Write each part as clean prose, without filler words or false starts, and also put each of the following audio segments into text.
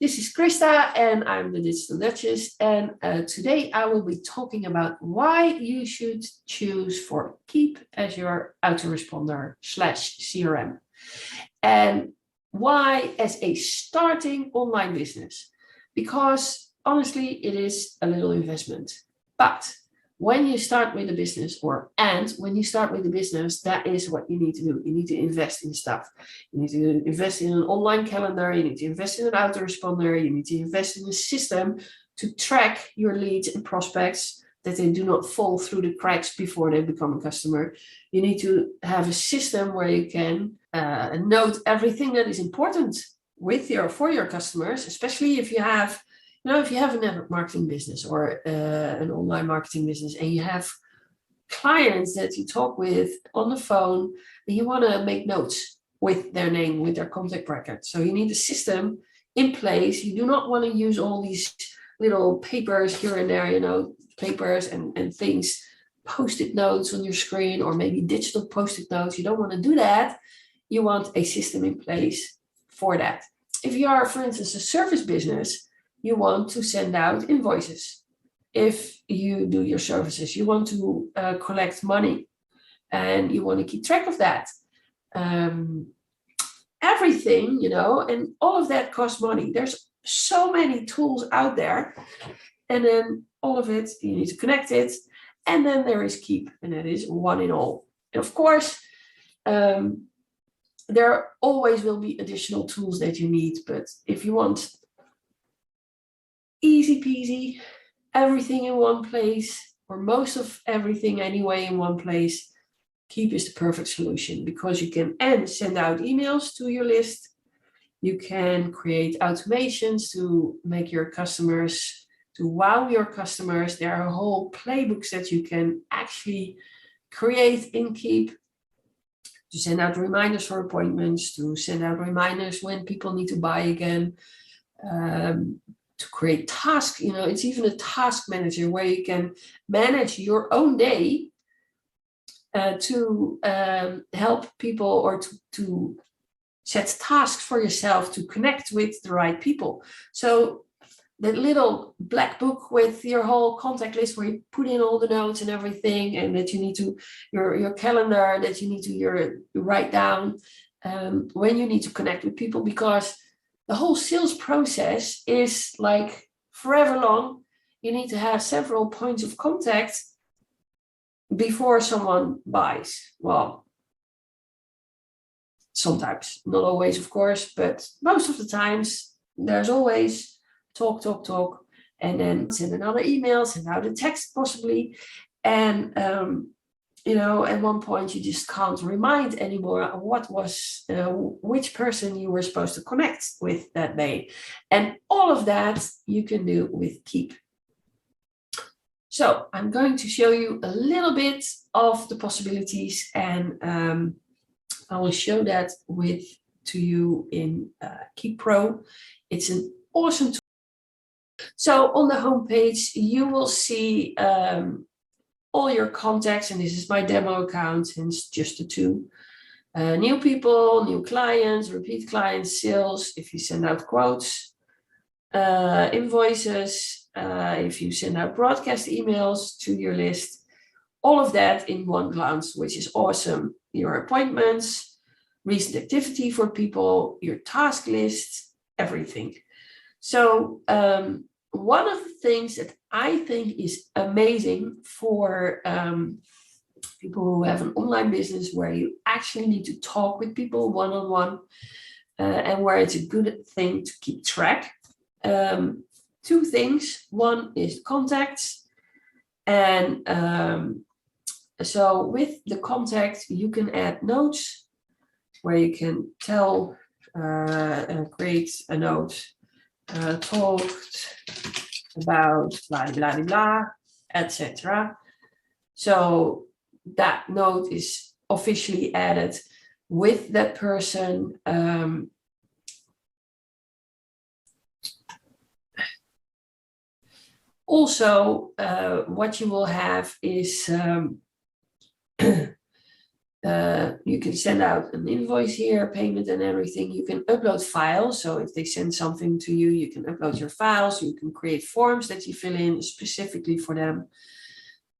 this is Krista and I'm the Digital Duchess, and today I will be talking about why you should choose for Keap as your autoresponder / CRM, and why as a starting online business, because honestly it is a little investment, but when you start with a business, when you start with a business, that is what you need to do. You need to invest in stuff. You need to invest in an online calendar. You need to invest in an autoresponder. You need to invest in a system to track your leads and prospects, that they do not fall through the cracks before they become a customer. You need to have a system where you can note everything that is important for your customers, especially if you have if you have a network marketing business or an online marketing business, and you have clients that you talk with on the phone, and you want to make notes with their name, with their contact record. So you need a system in place. You do not want to use all these little papers here and there, papers and things, post-it notes on your screen, or maybe digital post-it notes. You don't want to do that. You want a system in place for that. If you are, for instance, a service business, you want to send out invoices. If you do your services, you want to collect money, and you want to keep track of that. Everything, and all of that costs money. There's so many tools out there, and then all of it, you need to connect it. And then there is Keap, and that is one in all. And of course, there always will be additional tools that you need, but if you want easy peasy, everything in one place, or most of everything anyway in one place, Keap is the perfect solution, because you can send out emails to your list. You can create automations to make your customers, to wow your customers. There are whole playbooks that you can actually create in Keap to send out reminders for appointments, to send out reminders when people need to buy again, to create tasks. It's even a task manager where you can manage your own day to help people, or to set tasks for yourself to connect with the right people. So that little black book with your whole contact list, where you put in all the notes and everything, and that you need to, your calendar that you need to write down when you need to connect with people, because the whole sales process is like forever long. You need to have several points of contact before someone buys. Well, sometimes, not always, of course, but most of the times there's always talk, and then send another email, send out a text possibly. And at one point you just can't remind anymore which person you were supposed to connect with that day. And all of that you can do with Keap. So I'm going to show you a little bit of the possibilities, and I will show that to you in Keap Pro. It's an awesome tool. So on the homepage you will see all your contacts, and this is my demo account, hence just the two. New people, new clients, repeat clients, sales, if you send out quotes, invoices, if you send out broadcast emails to your list, all of that in one glance, which is awesome. Your appointments, recent activity for people, your task list, everything. So one of the things that I think is amazing for people who have an online business, where you actually need to talk with people one-on-one, and where it's a good thing to keep track. Two things. One is contacts, and so with the contact you can add notes, where you can tell create a note, talked about blah blah blah, etc. So that note is officially added with that person. Also, what you will have is You can send out an invoice here, payment and everything. You can upload files. So if they send something to you, you can upload your files. You can create forms that you fill in specifically for them.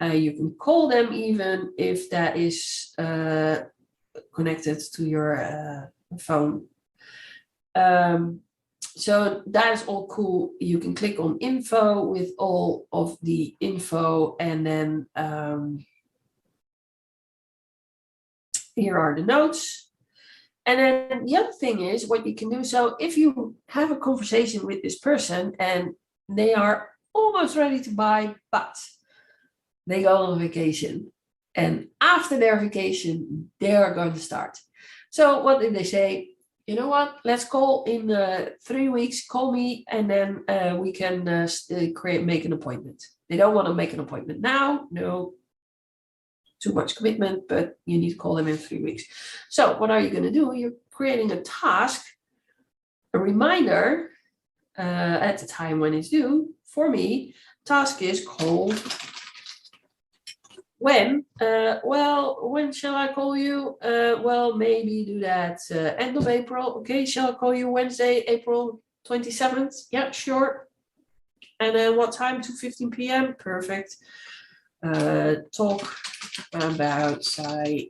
You can call them even if that is connected to your phone. So that is all cool. You can click on info with all of the info, and then here are the notes. And then the other thing is what you can do. So if you have a conversation with this person and they are almost ready to buy, but they go on vacation, and after their vacation, they are going to start. So what did they say? You know what? Let's call in 3 weeks. Call me, and then we can make an appointment. They don't want to make an appointment now. No, too much commitment, but you need to call them in 3 weeks. So what are you going to do? You're creating a task, a reminder at the time when it's due. For me, task is called when. When shall I call you? Well, maybe do that end of April. Okay, shall I call you Wednesday, April 27th? Yeah, sure. And then what time? 2:15 p.m. Perfect. Talk about signing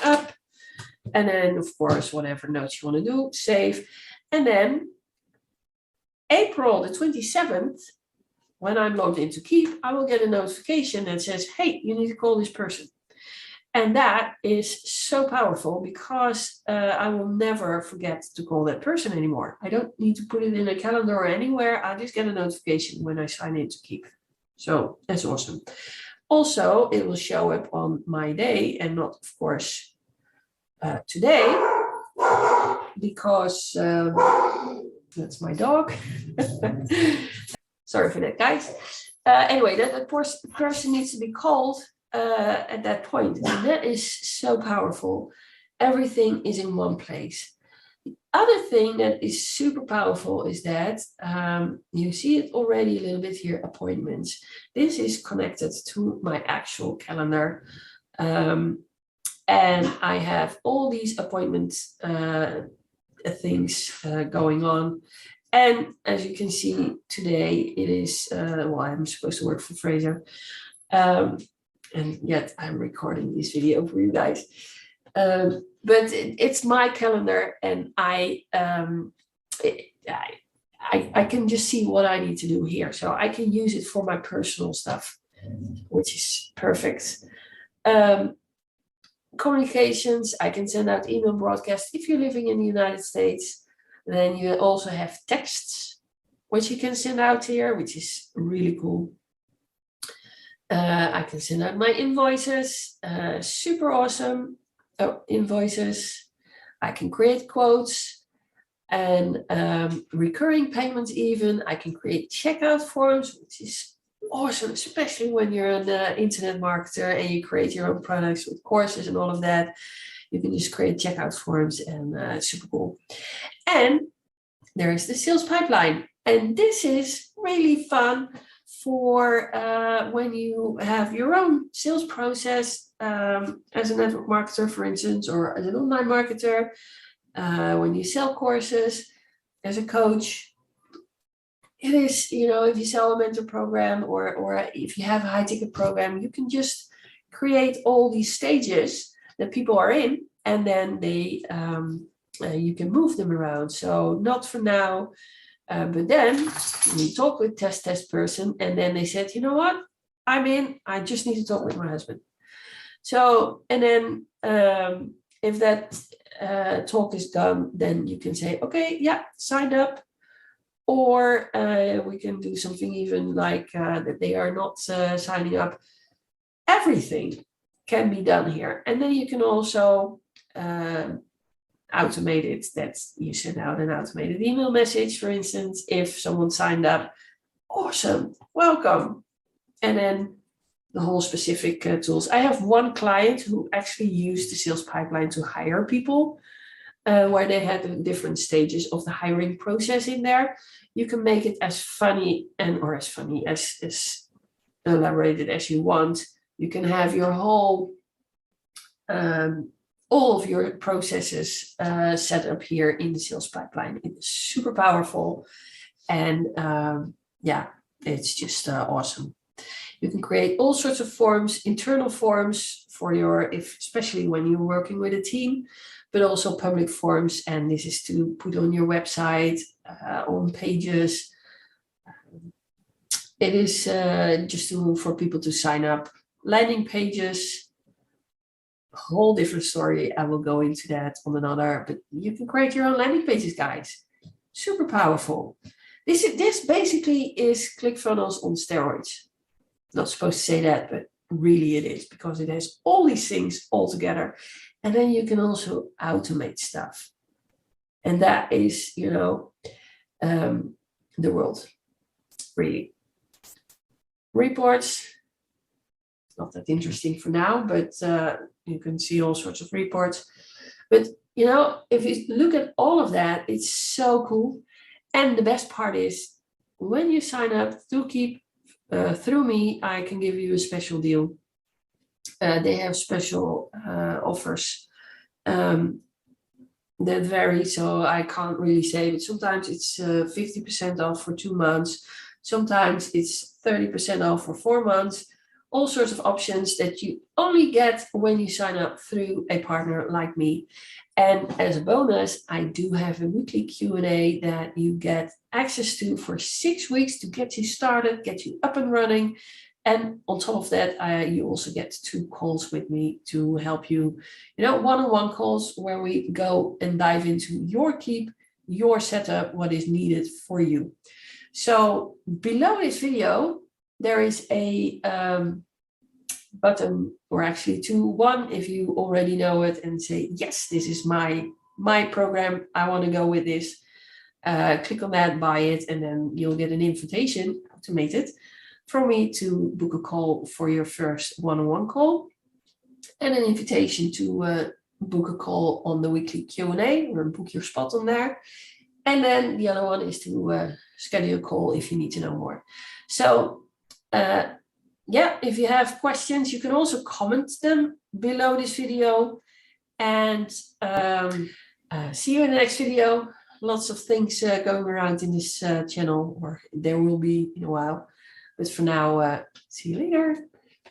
up. And then, of course, whatever notes you want to do, save. And then April the 27th, when I'm logged into Keap, I will get a notification that says, hey, you need to call this person. And that is so powerful because I will never forget to call that person anymore. I don't need to put it in a calendar or anywhere. I just get a notification when I sign into Keap. So that's awesome. Also, it will show up on my day and not, of course, today, because that's my dog. Sorry for that, guys. Anyway, that person needs to be called at that point. And that is so powerful. Everything is in one place. The other thing that is super powerful is that you see it already a little bit here, appointments. This is connected to my actual calendar. And I have all these appointments things going on. And as you can see today, it is, I'm supposed to work for Fraser. And yet I'm recording this video for you guys. But it's my calendar, and I can just see what I need to do here. So I can use it for my personal stuff, which is perfect. Communications, I can send out email broadcasts. If you're living in the United States, then you also have texts, which you can send out here, which is really cool. I can send out my invoices, super awesome. Invoices. I can create quotes and recurring payments even. I can create checkout forms, which is awesome, especially when you're an internet marketer and you create your own products with courses and all of that. You can just create checkout forms, and super cool. And there is the sales pipeline. And this is really fun for when you have your own sales process as a network marketer, for instance, or as an online marketer, when you sell courses as a coach. It is, if you sell a mentor program or if you have a high ticket program, you can just create all these stages that people are in, and then you can move them around. So not for now, but then we talk with test person, and then they said, you know what, I'm in, I just need to talk with my husband. So, and then if that talk is done, then you can say, okay, yeah, signed up. Or we can do something even like that they are not signing up. Everything can be done here. And then you can also automate it, that you send out an automated email message, for instance, if someone signed up. Awesome, welcome. And then the whole specific tools. I have one client who actually used the sales pipeline to hire people, where they had different stages of the hiring process in there. You can make it as funny as elaborated as you want. You can have your whole all of your processes set up here in the sales pipeline. It's super powerful, and yeah, it's just awesome. You can create all sorts of forms, internal forms for your, especially when you're working with a team, but also public forms. And this is to put on your website, on pages. It is just for people to sign up. Landing pages, a whole different story. I will go into that on another, but you can create your own landing pages, guys. Super powerful. This basically is ClickFunnels on steroids. Not supposed to say that, but really it is, because it has all these things all together. And then you can also automate stuff. And that is, you know, the world, really. Reports, not that interesting for now, but you can see all sorts of reports. But, you know, if you look at all of that, it's so cool. And the best part is, when you sign up through Keap, through me, I can give you a special deal. They have special offers that vary, so I can't really say, but sometimes it's 50% off for 2 months. Sometimes it's 30% off for 4 months. All sorts of options that you only get when you sign up through a partner like me. And as a bonus, I do have a weekly Q&A that you get access to for 6 weeks to get you started, get you up and running. And on top of that, you also get 2 calls with me to help you, you know, one-on-one calls where we go and dive into your Keap, your setup, what is needed for you. So below this video, there is a button, or actually 2. One, if you already know it and say, yes, this is my program, I want to go with this. Click on that, buy it, and then you'll get an invitation, automated, from me to book a call for your first one-on-one call, and an invitation to book a call on the weekly Q&A, or book your spot on there. And then the other one is to schedule a call if you need to know more. So yeah, if you have questions, you can also comment them below this video. And see you in the next video. Lots of things going around in this channel, or there will be in a while. But for now, see you later.